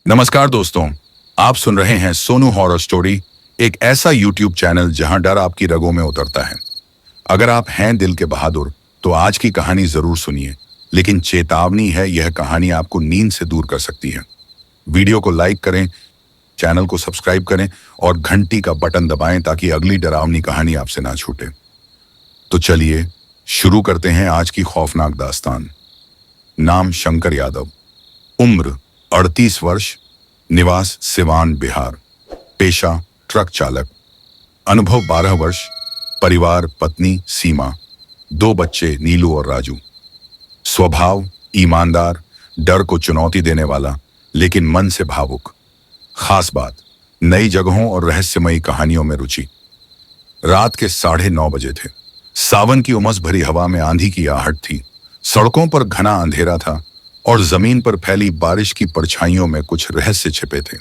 नमस्कार दोस्तों, आप सुन रहे हैं सोनू हॉरर स्टोरी, एक ऐसा यूट्यूब चैनल जहां डर आपकी रगों में उतरता है। अगर आप हैं दिल के बहादुर तो आज की कहानी जरूर सुनिए, लेकिन चेतावनी है, यह कहानी आपको नींद से दूर कर सकती है। वीडियो को लाइक करें, चैनल को सब्सक्राइब करें और घंटी का बटन दबाएं ताकि अगली डरावनी कहानी आपसे ना छूटे। तो चलिए शुरू करते हैं आज की खौफनाक दास्तान। नाम शंकर यादव, उम्र 38 वर्ष, निवास सिवान बिहार, पेशा ट्रक चालक, अनुभव 12 वर्ष, परिवार पत्नी सीमा, 2 बच्चे नीलू और राजू। स्वभाव ईमानदार, डर को चुनौती देने वाला लेकिन मन से भावुक। खास बात, नई जगहों और रहस्यमयी कहानियों में रुचि। रात के 9:30 बजे थे। सावन की उमस भरी हवा में आंधी की आहट थी। सड़कों पर घना अंधेरा था और जमीन पर फैली बारिश की परछाइयों में कुछ रहस्य छिपे थे।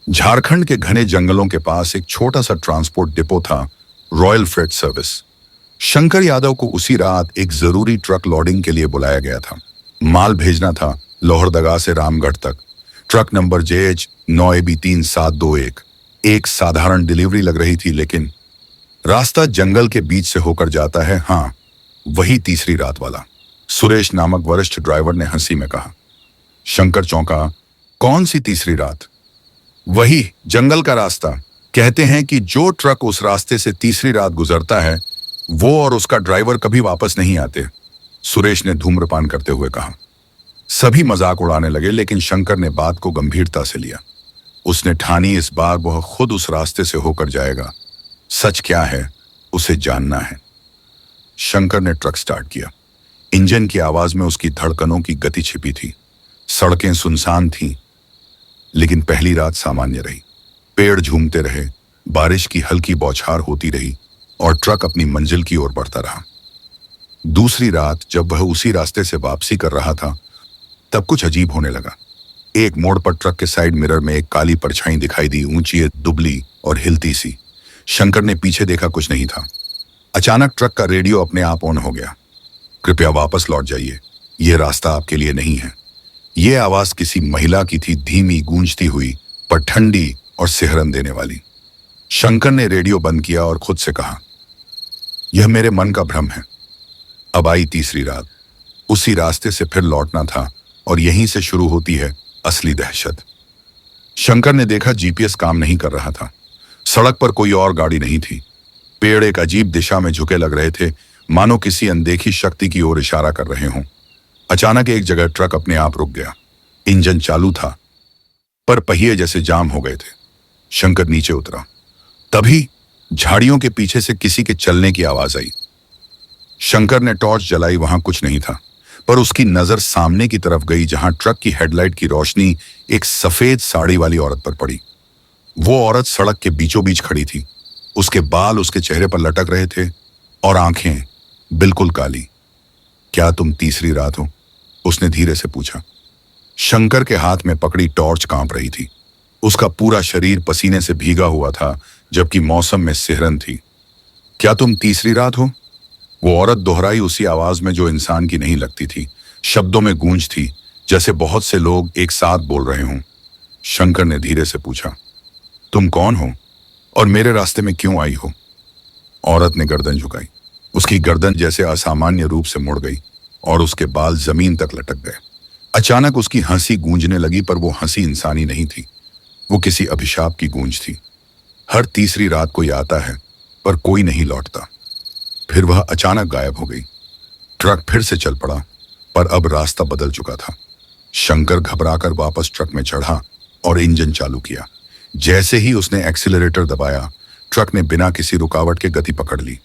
झारखंड के घने जंगलों के पास एक छोटा सा ट्रांसपोर्ट डिपो था, royal freight service. Shankar Yadav को उसी रात एक जरूरी ट्रक लोडिंग के लिए बुलाया गया था। माल भेजना था लोहरदगा से रामगढ़ तक। Truck number JH 9AB 3721। एक साधारण डिलीवरी लग रही थी, लेकिन रास्ता जंगल के बीच से होकर जाता है। हाँ, वही तीसरी रात वाला। सुरेश नामक वरिष्ठ ड्राइवर ने हंसी में कहा। शंकर चौंका। कौन सी तीसरी रात? वही जंगल का रास्ता। कहते हैं कि जो ट्रक उस रास्ते से तीसरी रात गुजरता है वो और उसका ड्राइवर कभी वापस नहीं आते, सुरेश ने धूम्रपान करते हुए कहा। सभी मजाक उड़ाने लगे, लेकिन शंकर ने बात को गंभीरता से लिया। उसने ठानी इस बार वह खुद उस रास्ते से होकर जाएगा। सच क्या है उसे जानना है। शंकर ने ट्रक स्टार्ट किया। इंजन की आवाज में उसकी धड़कनों की गति छिपी थी। सड़कें सुनसान थीं, लेकिन पहली रात सामान्य रही। पेड़ झूमते रहे, बारिश की हल्की बौछार होती रही और ट्रक अपनी मंजिल की ओर बढ़ता रहा। दूसरी रात जब वह उसी रास्ते से वापसी कर रहा था, तब कुछ अजीब होने लगा। एक मोड़ पर ट्रक के साइड मिरर में एक काली परछाई दिखाई दी, ऊंची, दुबली और हिलती सी। शंकर ने पीछे देखा, कुछ नहीं था। अचानक ट्रक का रेडियो अपने आप ऑन हो गया। कृपया वापस लौट जाइए, यह रास्ता आपके लिए नहीं है। यह आवाज किसी महिला की थी, धीमी, गूंजती हुई, पर ठंडी और सिहरन देने वाली। शंकर ने रेडियो बंद किया और खुद से कहा, यह मेरे मन का भ्रम है। अब आई तीसरी रात। उसी रास्ते से फिर लौटना था और यहीं से शुरू होती है असली दहशत। शंकर ने देखा GPS काम नहीं कर रहा था। सड़क पर कोई और गाड़ी नहीं थी। पेड़ एक अजीब दिशा में झुके लग रहे थे, मानो किसी अनदेखी शक्ति की ओर इशारा कर रहे हों। अचानक एक जगह ट्रक अपने आप रुक गया। इंजन चालू था, पर पहिए जैसे जाम हो गए थे। शंकर नीचे उतरा। तभी झाड़ियों के पीछे से किसी के चलने की आवाज आई। शंकर ने टॉर्च जलाई, वहां कुछ नहीं था, पर उसकी नजर सामने की तरफ गई, जहां ट्रक की हेडलाइट की रोशनी एक सफेद साड़ी वाली औरत पर पड़ी। वो औरत सड़क के बीचों बीच खड़ी थी। उसके बाल उसके चेहरे पर लटक रहे थे और आंखें बिल्कुल काली। क्या तुम तीसरी रात हो? उसने धीरे से पूछा। शंकर के हाथ में पकड़ी टॉर्च कांप रही थी। उसका पूरा शरीर पसीने से भीगा हुआ था, जबकि मौसम में सिहरन थी। क्या तुम तीसरी रात हो? वो औरत दोहराई, उसी आवाज में जो इंसान की नहीं लगती थी। शब्दों में गूंज थी, जैसे बहुत से लोग एक साथ बोल रहे हों। शंकर ने धीरे से पूछा, तुम कौन हो और मेरे रास्ते में क्यों आई हो? औरत ने गर्दन झुकाई। उसकी गर्दन जैसे असामान्य रूप से मुड़ गई और उसके बाल जमीन तक लटक गए। अचानक उसकी हंसी गूंजने लगी, पर वो हंसी इंसानी नहीं थी। वो किसी अभिशाप की गूंज थी। हर तीसरी रात कोई आता है, पर कोई नहीं लौटता। फिर वह अचानक गायब हो गई। ट्रक फिर से चल पड़ा, पर अब रास्ता बदल चुका था। शंकर घबराकर वापस ट्रक में चढ़ा और इंजन चालू किया। जैसे ही उसने एक्सीलरेटर दबाया, ट्रक ने बिना किसी रुकावट के गति पकड़ ली।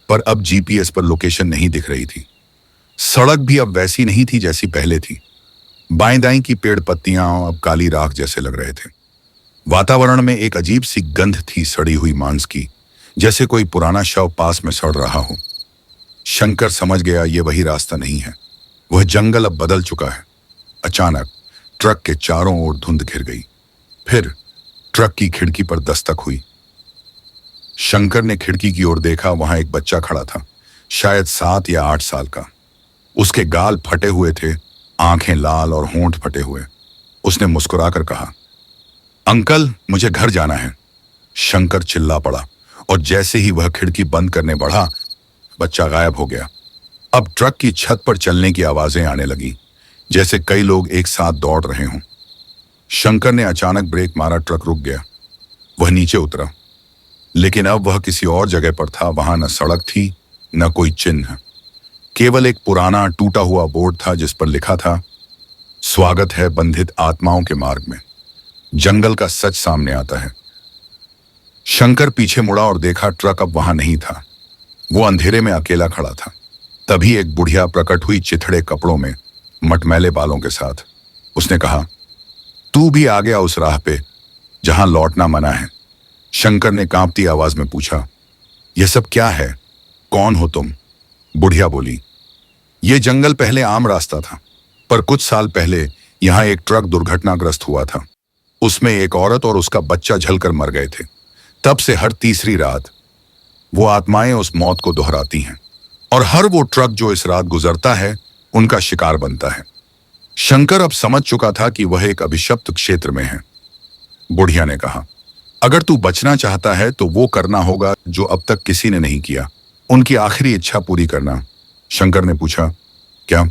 पर अब GPS पर लोकेशन नहीं दिख रही थी। सड़क भी अब वैसी नहीं थी जैसी पहले थी। बाएं दाएं की पेड़ पत्तियां अब काली राख जैसे लग रहे थे। वातावरण में एक अजीब सी गंध थी, सड़ी हुई मांस की, जैसे कोई पुराना शव पास में सड़ रहा हो। शंकर समझ गया ये वही रास्ता नहीं है। वह जंगल अब बदल चुका है। अचानक ट्रक के चारों ओर धुंध घिर गई। फिर ट्रक की खिड़की पर दस्तक हुई। शंकर ने खिड़की की ओर देखा। वहां एक बच्चा खड़ा था, शायद 7 या 8 साल का। उसके गाल फटे हुए थे, आंखें लाल और होंठ फटे हुए। उसने मुस्कुराकर कहा, अंकल मुझे घर जाना है। शंकर चिल्ला पड़ा और जैसे ही वह खिड़की बंद करने बढ़ा, बच्चा गायब हो गया। अब ट्रक की छत पर चलने की आवाजें आने लगी, जैसे कई लोग एक साथ दौड़ रहे हों। शंकर ने अचानक ब्रेक मारा, ट्रक रुक गया। वह नीचे उतरा, लेकिन अब वह किसी और जगह पर था। वहां न सड़क थी, न कोई चिन्ह, केवल एक पुराना टूटा हुआ बोर्ड था जिस पर लिखा था, स्वागत है बंधित आत्माओं के मार्ग में, जंगल का सच सामने आता है। शंकर पीछे मुड़ा और देखा, ट्रक अब वहां नहीं था। वो अंधेरे में अकेला खड़ा था। तभी एक बुढ़िया प्रकट हुई, चिथड़े कपड़ों में, मटमैले बालों के साथ। उसने कहा, तू भी आ गया उस राह पे जहां लौटना मना है। शंकर ने कांपती आवाज में पूछा, यह सब क्या है? कौन हो तुम? बुढ़िया बोली, यह जंगल पहले आम रास्ता था, पर कुछ साल पहले यहां एक ट्रक दुर्घटनाग्रस्त हुआ था। उसमें एक औरत और उसका बच्चा जलकर मर गए थे। तब से हर तीसरी रात वो आत्माएं उस मौत को दोहराती हैं, और हर वो ट्रक जो इस रात गुजरता है उनका शिकार बनता है। शंकर अब समझ चुका था कि वह एक अभिशप्त क्षेत्र में है। बुढ़िया ने कहा, अगर तू बचना चाहता है तो वो करना होगा जो अब तक किसी ने नहीं किया, उनकी आखिरी इच्छा पूरी करना। शंकर ने पूछा, क्या?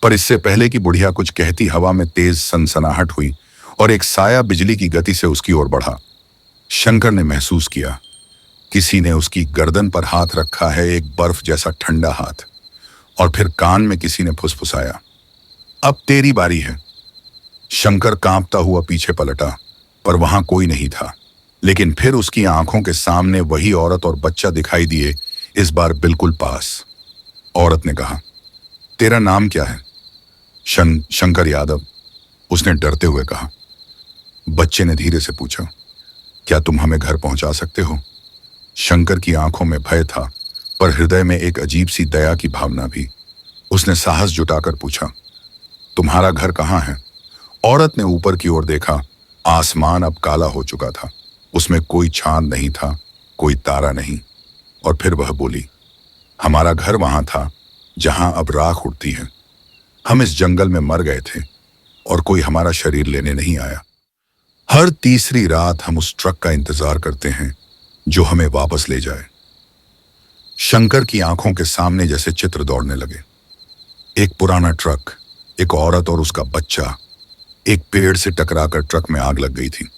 पर इससे पहले कि बुढ़िया कुछ कहती, हवा में तेज सनसनाहट हुई और एक साया बिजली की गति से उसकी ओर बढ़ा। शंकर ने महसूस किया किसी ने उसकी गर्दन पर हाथ रखा है, एक बर्फ जैसा ठंडा हाथ। और फिर कान में किसी ने फुसफुसाया, अब तेरी बारी है। शंकर कांपता हुआ पीछे पलटा, पर वहां कोई नहीं था। लेकिन फिर उसकी आंखों के सामने वही औरत और बच्चा दिखाई दिए, इस बार बिल्कुल पास। औरत ने कहा, तेरा नाम क्या है? शंकर यादव, उसने डरते हुए कहा। बच्चे ने धीरे से पूछा, क्या तुम हमें घर पहुंचा सकते हो? शंकर की आंखों में भय था, पर हृदय में एक अजीब सी दया की भावना भी। उसने साहस जुटाकर पूछा, तुम्हारा घर कहाँ है? औरत ने ऊपर की ओर देखा। आसमान अब काला हो चुका था, उसमें कोई चांद नहीं था, कोई तारा नहीं। और फिर वह बोली, हमारा घर वहां था जहां अब राख उड़ती है। हम इस जंगल में मर गए थे और कोई हमारा शरीर लेने नहीं आया। हर तीसरी रात हम उस ट्रक का इंतजार करते हैं जो हमें वापस ले जाए। शंकर की आंखों के सामने जैसे चित्र दौड़ने लगे। एक पुराना ट्रक, एक औरत और उसका बच्चा। एक पेड़ से टकराकर ट्रक में आग लग गई थी।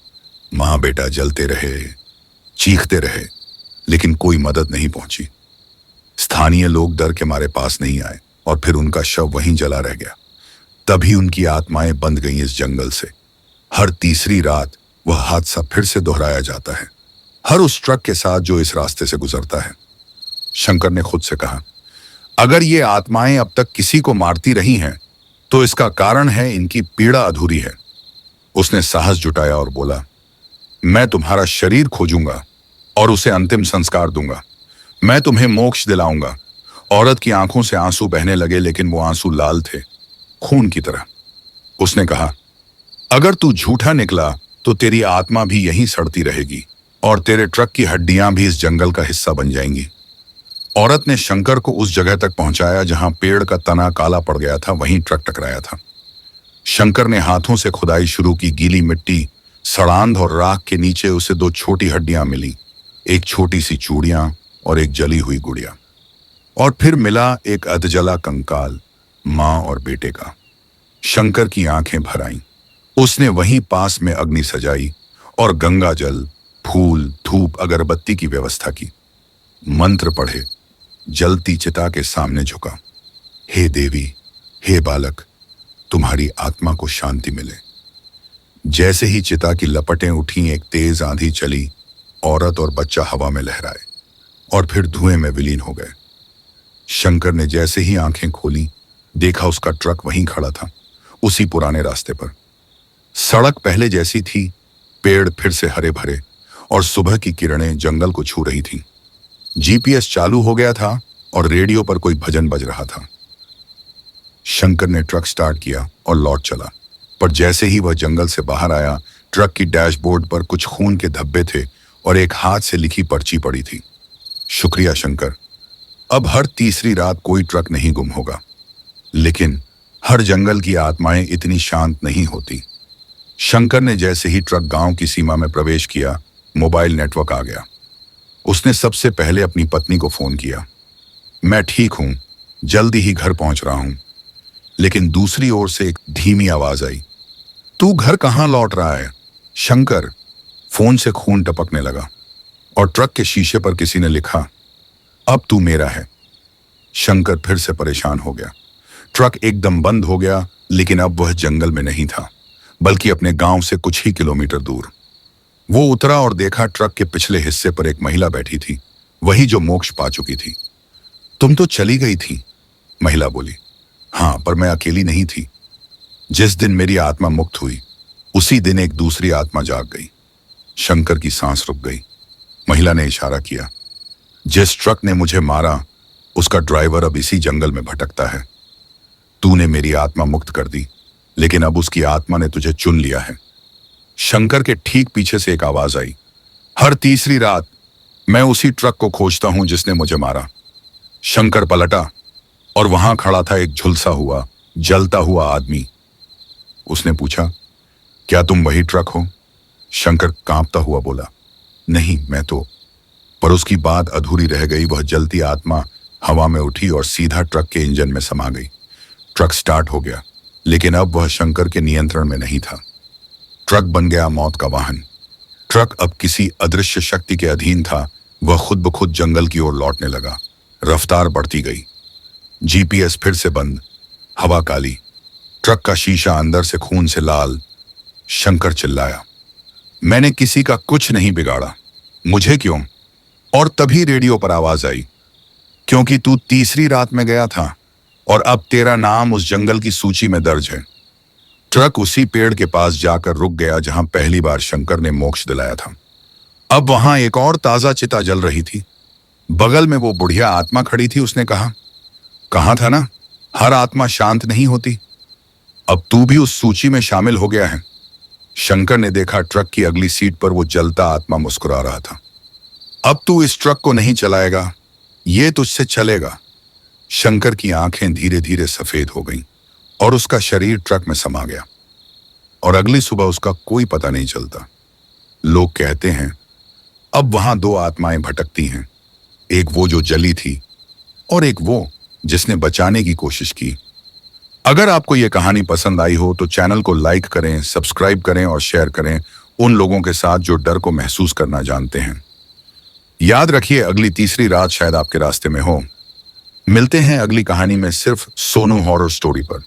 मां बेटा जलते रहे, चीखते रहे, लेकिन कोई मदद नहीं पहुंची। स्थानीय लोग डर के मारे पास नहीं आए और फिर उनका शव वहीं जला रह गया। तभी उनकी आत्माएं बंध गईं इस जंगल से। हर तीसरी रात वह हादसा फिर से दोहराया जाता है, हर उस ट्रक के साथ जो इस रास्ते से गुजरता है। शंकर ने खुद से कहा, अगर ये आत्माएं अब तक किसी को मारती रही हैं, तो इसका कारण है इनकी पीड़ा अधूरी है। उसने साहस जुटाया और बोला, मैं तुम्हारा शरीर खोजूंगा और उसे अंतिम संस्कार दूंगा। मैं तुम्हें मोक्ष दिलाऊंगा। औरत की आंखों से आंसू बहने लगे, लेकिन वो आंसू लाल थे, खून की तरह। उसने कहा, अगर तू झूठा निकला तो तेरी आत्मा भी यहीं सड़ती रहेगी और तेरे ट्रक की हड्डियां भी इस जंगल का हिस्सा बन जाएंगी। औरत ने शंकर को उस जगह तक पहुंचाया जहां पेड़ का तना काला पड़ गया था, वहीं ट्रक टकराया था। शंकर ने हाथों से खुदाई शुरू की। गीली मिट्टी, सड़ांध और राख के नीचे उसे दो छोटी हड्डियां मिली, एक छोटी सी चूड़ियां और एक जली हुई गुड़िया। और फिर मिला एक अधजला कंकाल, मां और बेटे का। शंकर की आंखें भर आईं। उसने वहीं पास में अग्नि सजाई और गंगा जल, फूल, धूप, अगरबत्ती की व्यवस्था की। मंत्र पढ़े, जलती चिता के सामने झुका। हे देवी, हे बालक, तुम्हारी आत्मा को शांति मिले। जैसे ही चिता की लपटें उठी, एक तेज आंधी चली। औरत और बच्चा हवा में लहराए और फिर धुएं में विलीन हो गए। शंकर ने जैसे ही आंखें खोली, देखा उसका ट्रक वहीं खड़ा था, उसी पुराने रास्ते पर। सड़क पहले जैसी थी, पेड़ फिर से हरे भरे और सुबह की किरणें जंगल को छू रही थीं। जीपीएस चालू हो गया था और रेडियो पर कोई भजन बज रहा था। शंकर ने ट्रक स्टार्ट किया और लौट चला, पर जैसे ही वह जंगल से बाहर आया, ट्रक की डैशबोर्ड पर कुछ खून के धब्बे थे और एक हाथ से लिखी पर्ची पड़ी थी। शुक्रिया शंकर, अब हर तीसरी रात कोई ट्रक नहीं गुम होगा। लेकिन हर जंगल की आत्माएं इतनी शांत नहीं होती। शंकर ने जैसे ही ट्रक गांव की सीमा में प्रवेश किया, मोबाइल नेटवर्क आ गया। उसने सबसे पहले अपनी पत्नी को फोन किया। मैं ठीक हूं, जल्दी ही घर पहुंच रहा हूं। लेकिन दूसरी ओर से एक धीमी आवाज आई। तू घर कहां लौट रहा है? शंकर। फोन से खून टपकने लगा और ट्रक के शीशे पर किसी ने लिखा, अब तू मेरा है। शंकर फिर से परेशान हो गया। ट्रक एकदम बंद हो गया, लेकिन अब वह जंगल में नहीं था, बल्कि अपने गांव से कुछ ही किलोमीटर दूर। वो उतरा और देखा ट्रक के पिछले हिस्से पर एक महिला बैठी थी, वही जो मोक्ष पा चुकी थी। तुम तो चली गई थी, महिला बोली। हाँ, पर मैं अकेली नहीं थी। जिस दिन मेरी आत्मा मुक्त हुई, उसी दिन एक दूसरी आत्मा जाग गई। शंकर की सांस रुक गई। महिला ने इशारा किया, जिस ट्रक ने मुझे मारा, उसका ड्राइवर अब इसी जंगल में भटकता है। तूने मेरी आत्मा मुक्त कर दी, लेकिन अब उसकी आत्मा ने तुझे चुन लिया है। शंकर के ठीक पीछे से एक आवाज आई, हर तीसरी रात मैं उसी ट्रक को खोजता हूं जिसने मुझे मारा। शंकर पलटा और वहां खड़ा था एक झुलसा हुआ, जलता हुआ आदमी। उसने पूछा, क्या तुम वही ट्रक हो? शंकर कांपता हुआ बोला, नहीं, मैं तो। पर उसकी बात अधूरी रह गई। वह जलती आत्मा हवा में उठी और सीधा ट्रक के इंजन में समा गई। ट्रक स्टार्ट हो गया, लेकिन अब वह शंकर के नियंत्रण में नहीं था। ट्रक बन गया मौत का वाहन। ट्रक अब किसी अदृश्य शक्ति के अधीन था। वह खुद ब खुद जंगल की ओर लौटने लगा। रफ्तार बढ़ती गई। जीपीएस फिर से बंद, हवा काली, ट्रक का शीशा अंदर से खून से लाल। शंकर चिल्लाया, मैंने किसी का कुछ नहीं बिगाड़ा, मुझे क्यों? और तभी रेडियो पर आवाज आई, क्योंकि तू तीसरी रात में गया था और अब तेरा नाम उस जंगल की सूची में दर्ज है। ट्रक उसी पेड़ के पास जाकर रुक गया जहां पहली बार शंकर ने मोक्ष दिलाया था। अब वहां एक और ताजा चिता जल रही थी। बगल में वो बुढ़िया आत्मा खड़ी थी। उसने कहा था ना, हर आत्मा शांत नहीं होती। अब तू भी उस सूची में शामिल हो गया है। शंकर ने देखा ट्रक की अगली सीट पर वो जलता आत्मा मुस्कुरा रहा था। अब तू इस ट्रक को नहीं चलाएगा, ये तुझसे चलेगा। शंकर की आंखें धीरे धीरे सफेद हो गईं और उसका शरीर ट्रक में समा गया। और अगली सुबह उसका कोई पता नहीं चलता। लोग कहते हैं अब वहां दो आत्माएं भटकती हैं, एक वो जो जली थी और एक वो जिसने बचाने की कोशिश की। अगर आपको यह कहानी पसंद आई हो तो चैनल को लाइक करें, सब्सक्राइब करें और शेयर करें उन लोगों के साथ जो डर को महसूस करना जानते हैं। याद रखिए, अगली तीसरी रात शायद आपके रास्ते में हो। मिलते हैं अगली कहानी में, सिर्फ सोनू हॉरर स्टोरी पर।